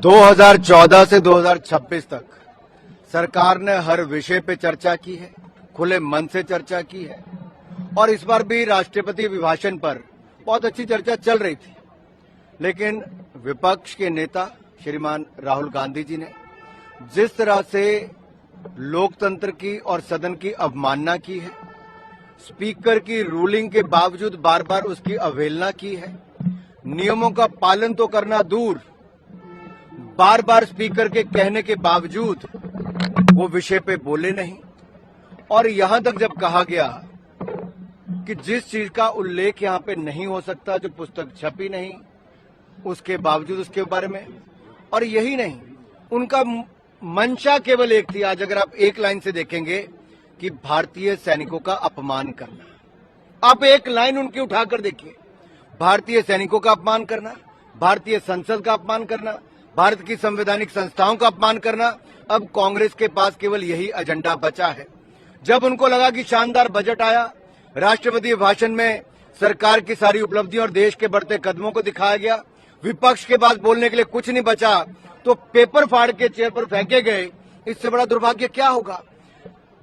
2014 से 2026 तक सरकार ने हर विषय पे चर्चा की है, खुले मन से चर्चा की है और इस बार भी राष्ट्रपति अभिभाषण पर बहुत अच्छी चर्चा चल रही थी। लेकिन विपक्ष के नेता श्रीमान राहुल गांधी जी ने जिस तरह से लोकतंत्र की और सदन की अवमानना की है, स्पीकर की रूलिंग के बावजूद बार बार उसकी अवहेलना की है, नियमों का पालन तो करना दूर, बार बार स्पीकर के कहने के बावजूद वो विषय पे बोले नहीं और यहां तक जब कहा गया कि जिस चीज का उल्लेख यहां पे नहीं हो सकता, जो पुस्तक छपी नहीं, उसके बावजूद उसके बारे में, और यही नहीं, उनका मंशा केवल एक थी। आज अगर आप एक लाइन से देखेंगे कि भारतीय सैनिकों का अपमान करना, आप एक लाइन उनकी उठाकर देखिए, भारतीय सैनिकों का अपमान करना, भारतीय संसद का अपमान करना, भारत की संवैधानिक संस्थाओं का अपमान करना। अब कांग्रेस के पास केवल यही एजेंडा बचा है। जब उनको लगा कि शानदार बजट आया, राष्ट्रपति भाषण में सरकार की सारी उपलब्धियों और देश के बढ़ते कदमों को दिखाया गया, विपक्ष के पास बोलने के लिए कुछ नहीं बचा, तो पेपर फाड़ के चेयर पर फेंके गए। इससे बड़ा दुर्भाग्य क्या होगा?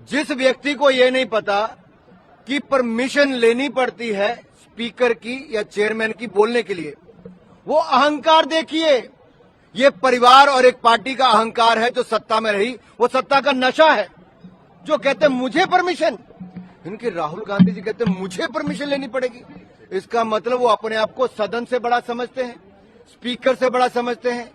जिस व्यक्ति को यह नहीं पता कि परमिशन लेनी पड़ती है स्पीकर की या चेयरमैन की बोलने के लिए, वो अहंकार देखिए। ये परिवार और एक पार्टी का अहंकार है जो सत्ता में रही, वो सत्ता का नशा है। जो कहते हैं मुझे परमिशन, इनके राहुल गांधी जी कहते हैं मुझे परमिशन लेनी पड़ेगी। इसका मतलब वो अपने आप को सदन से बड़ा समझते हैं, स्पीकर से बड़ा समझते हैं,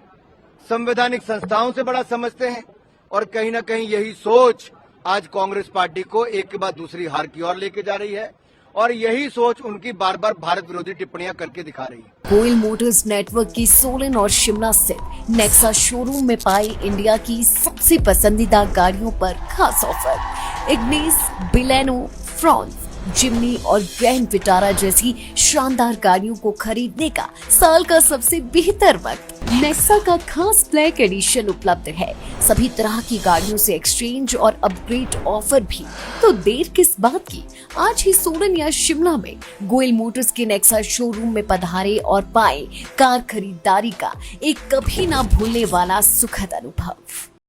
संवैधानिक संस्थाओं से बड़ा समझते हैं, और कहीं ना कहीं यही सोच आज कांग्रेस पार्टी को एक के बाद दूसरी हार की ओर लेके जा रही है और यही सोच उनकी बार बार भारत विरोधी टिप्पणियां करके दिखा रही है। गोयल मोटर्स नेटवर्क की सोलन और शिमला स्थित नेक्सा शोरूम में पाई इंडिया की सबसे पसंदीदा गाड़ियों पर खास ऑफर। इग्निस, बिलेनो, फ्रॉन्स, जिमनी और ग्रैंड विटारा जैसी शानदार गाड़ियों को खरीदने का साल का सबसे बेहतर वक्त। नेक्सा का खास ब्लैक एडिशन उपलब्ध है। सभी तरह की गाड़ियों से एक्सचेंज और अपग्रेड ऑफर भी। तो देर किस बात की, आज ही सोलन या शिमला में गोयल मोटर्स के नेक्सा शोरूम में पधारे और पाए कार खरीदारी का एक कभी ना भूलने वाला सुखद अनुभव।